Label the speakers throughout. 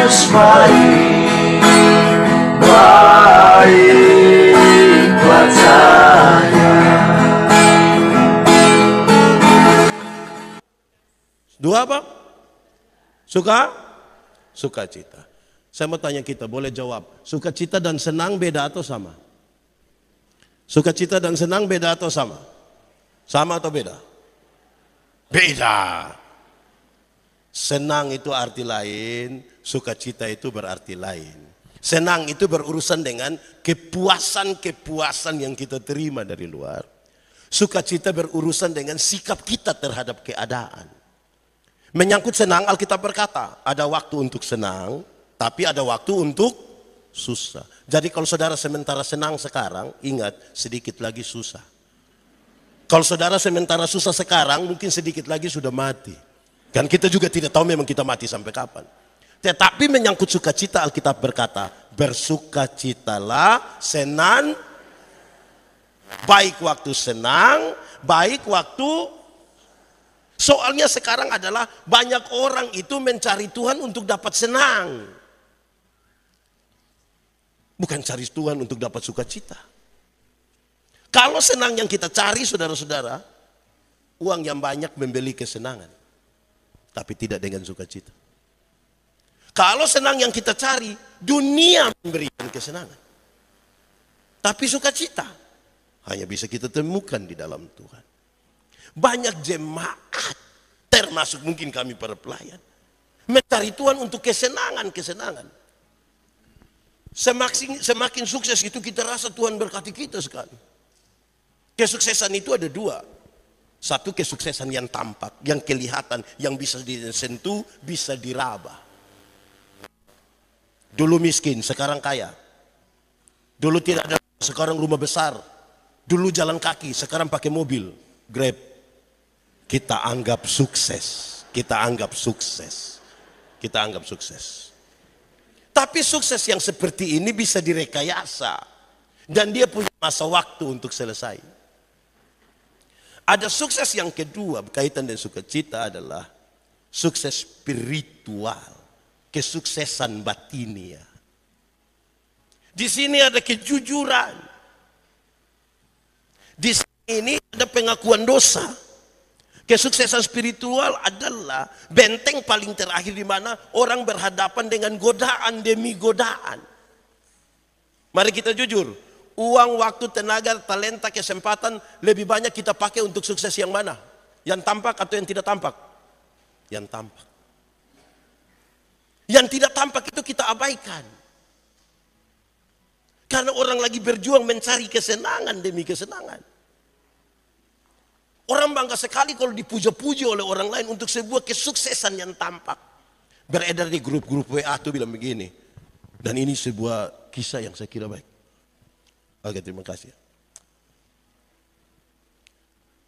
Speaker 1: Yesus baik, baik buat saya.
Speaker 2: Dua apa? Sukacita. Saya mau tanya kita, boleh jawab. Sukacita dan senang beda atau sama? Sukacita dan senang beda atau sama? Sama atau beda? Beda. Senang itu arti lain, sukacita itu berarti lain. Senang itu berurusan dengan kepuasan-kepuasan yang kita terima dari luar. Sukacita berurusan dengan sikap kita terhadap keadaan. Menyangkut senang, Alkitab berkata, ada waktu untuk senang, tapi ada waktu untuk susah. Jadi kalau saudara sementara senang sekarang, ingat sedikit lagi susah. Kalau saudara sementara susah sekarang, mungkin sedikit lagi sudah mati. Kan kita juga tidak tahu memang kita mati sampai kapan. Tetapi menyangkut sukacita, Alkitab berkata, bersukacitalah, senang, baik waktu senang, baik waktu. Soalnya sekarang adalah banyak orang itu mencari Tuhan untuk dapat senang. Bukan cari Tuhan untuk dapat sukacita. Kalau senang yang kita cari, saudara-saudara, uang yang banyak membeli kesenangan. Tapi tidak dengan sukacita. Kalau senang yang kita cari, dunia memberikan kesenangan. Tapi sukacita hanya bisa kita temukan di dalam Tuhan. Banyak jemaat, termasuk mungkin kami para pelayan, mencari Tuhan untuk kesenangan-kesenangan. Semakin sukses itu kita rasa Tuhan berkati kita sekali. Kesuksesan itu ada dua. Satu kesuksesan yang tampak, yang kelihatan, yang bisa disentuh, bisa diraba. Dulu miskin, sekarang kaya. Dulu tidak ada, sekarang rumah besar. Dulu jalan kaki, sekarang pakai mobil, Grab. Kita anggap sukses. Kita anggap sukses. Kita anggap sukses. Tapi sukses yang seperti ini bisa direkayasa. Dan dia punya masa waktu untuk selesai. Ada sukses yang kedua berkaitan dengan sukacita adalah sukses spiritual. Kesuksesan batinia. Di sini ada kejujuran. Di sini ada pengakuan dosa. Kesuksesan spiritual adalah benteng paling terakhir di mana orang berhadapan dengan godaan demi godaan. Mari kita jujur, uang, waktu, tenaga, talenta, kesempatan lebih banyak kita pakai untuk sukses yang mana? Yang tampak atau yang tidak tampak? Yang tampak. Yang tidak tampak itu kita abaikan. Karena orang lagi berjuang mencari kesenangan demi kesenangan. Orang bangga sekali kalau dipuja-puji oleh orang lain untuk sebuah kesuksesan yang tampak. Beredar di grup-grup WA itu bilang begini. Dan ini sebuah kisah yang saya kira baik. Oke, terima kasih.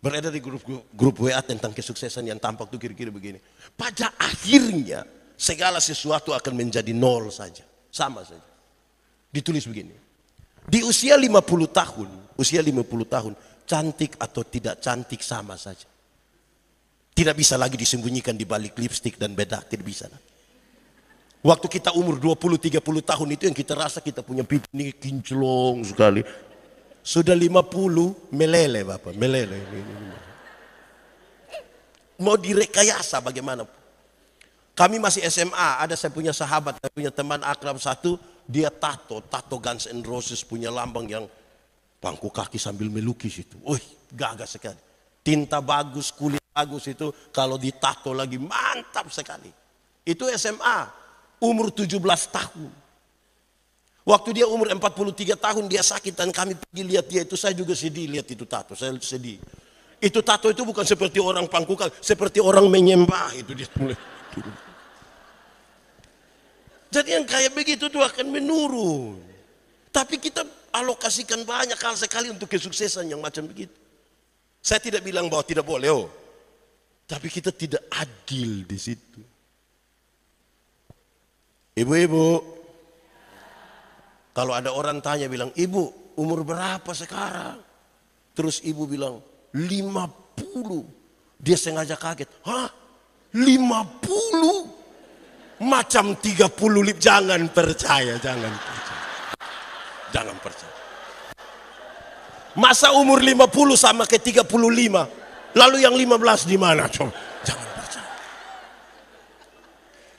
Speaker 2: Beredar di grup WA tentang kesuksesan yang tampak itu kira-kira begini. Pada akhirnya segala sesuatu akan menjadi nol saja. Sama saja. Ditulis begini. Di usia 50 tahun, cantik atau tidak cantik sama saja. Tidak bisa lagi disembunyikan di balik lipstik dan bedak, tidak bisa. Waktu kita umur 20-30 tahun itu yang kita rasa kita punya pipi ini kinclong sekali. Sudah 50 meleleh Bapak, meleleh. Mau direkayasa bagaimana? Kami masih SMA, ada saya punya sahabat, saya punya teman akrab satu, dia tato Guns N' Roses punya lambang yang pangku kaki sambil melukis itu. Gagah sekali. Tinta bagus, kulit bagus itu kalau ditato lagi mantap sekali. Itu SMA, umur 17 tahun. Waktu dia umur 43 tahun dia sakit dan kami pergi lihat dia itu, saya juga sedih lihat itu tato, saya sedih. Itu tato itu bukan seperti orang pangku kaki, seperti orang menyembah itu dia mulai. Jadi yang kayak begitu tuh akan menurun. Tapi kita alokasikan banyak hal sekali untuk kesuksesan yang macam begitu. Saya tidak bilang bahwa tidak boleh, tapi kita tidak adil di situ. Ibu-ibu, kalau ada orang tanya bilang, ibu umur berapa sekarang? Terus ibu bilang 50. Dia sengaja kaget. Hah? 50? Macam 30 jangan percaya, jangan percaya. Jangan percaya. Masa umur 50 sama ke 35, lalu yang 15 di mana? Coba, jangan percaya.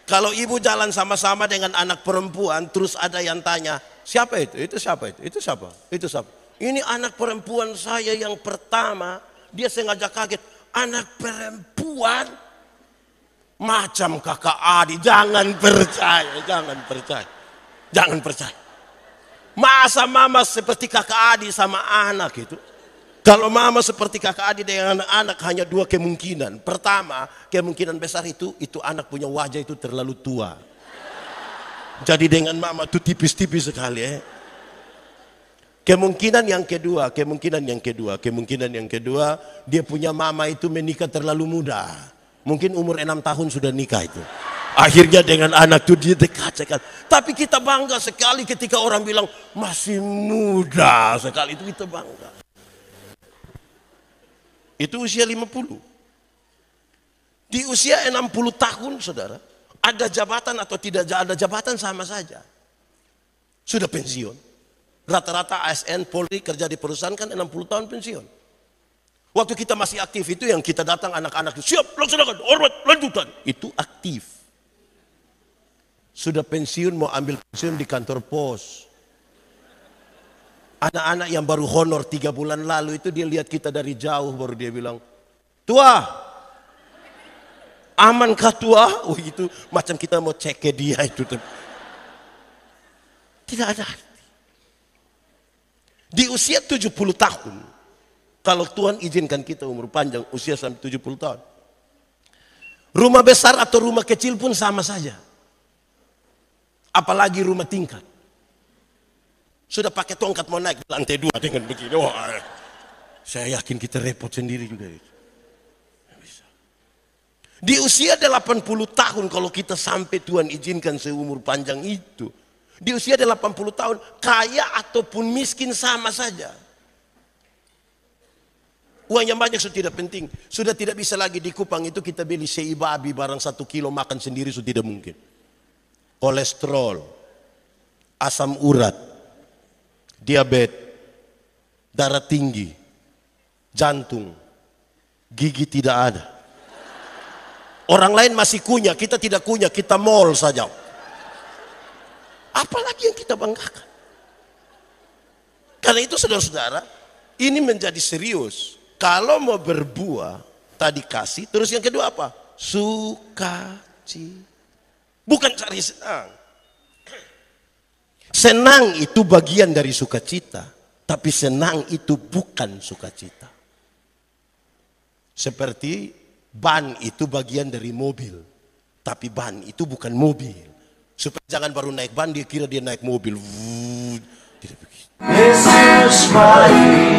Speaker 2: Kalau ibu jalan sama-sama dengan anak perempuan, terus ada yang tanya, siapa itu? Itu siapa itu? Itu siapa? Itu siapa? Ini anak perempuan saya yang pertama. Dia sengaja kaget, anak perempuan macam kakak adik. Jangan percaya, jangan percaya, jangan percaya. Masa mama seperti kakak adik sama anak itu? Kalau mama seperti kakak adik dengan anak hanya dua kemungkinan. Pertama, kemungkinan besar itu anak punya wajah itu terlalu tua. Jadi dengan mama itu tipis-tipis sekali. Kemungkinan yang kedua, dia punya mama itu menikah terlalu muda. Mungkin umur 6 tahun sudah nikah itu. Akhirnya dengan anak itu dia dekat sekali. Tapi kita bangga sekali ketika orang bilang masih muda sekali, itu kita bangga. Itu usia 50. Di usia 60 tahun saudara, ada jabatan atau tidak ada jabatan sama saja. Sudah pensiun. Rata-rata ASN, Polri kerja di perusahaan kan 60 tahun pensiun. Waktu kita masih aktif itu yang kita datang anak-anak itu, siap, laksanakan, hormat, lanjutan. Itu aktif. Sudah pensiun mau ambil pensiun di kantor pos. Anak-anak yang baru honor 3 bulan lalu itu dia lihat kita dari jauh baru dia bilang, tua, aman kah tua? Oh itu macam kita mau cek ke dia itu. Tidak ada arti. Di usia 70 tahun, kalau Tuhan izinkan kita umur panjang usia sampai 70 tahun. Rumah besar atau rumah kecil pun sama saja. Apalagi rumah tingkat. Sudah pakai tongkat mau naik lantai 2 dengan begini. Wah, saya yakin kita repot sendiri juga itu. Bisa. Di usia 80 tahun kalau kita sampai Tuhan izinkan seumur panjang itu. Di usia 80 tahun kaya ataupun miskin sama saja. Uang yang banyak sudah tidak penting. Sudah tidak bisa lagi di Kupang itu kita beli sei babi barang 1 kilo makan sendiri sudah tidak mungkin. Kolesterol, asam urat, diabetes, darah tinggi, jantung, gigi tidak ada. Orang lain masih kunyah, kita tidak kunyah, kita mall saja. Apalagi yang kita banggakan. Karena itu saudara-saudara, ini menjadi serius. Kalau mau berbuah, tadi kasih, terus yang kedua apa? Sukacita. Bukan cari senang. Senang itu bagian dari sukacita, tapi senang itu bukan sukacita. Seperti ban itu bagian dari mobil, tapi ban itu bukan mobil. Supaya jangan baru naik ban dia kira dia naik mobil. Tidak begitu.
Speaker 1: Yesus mari.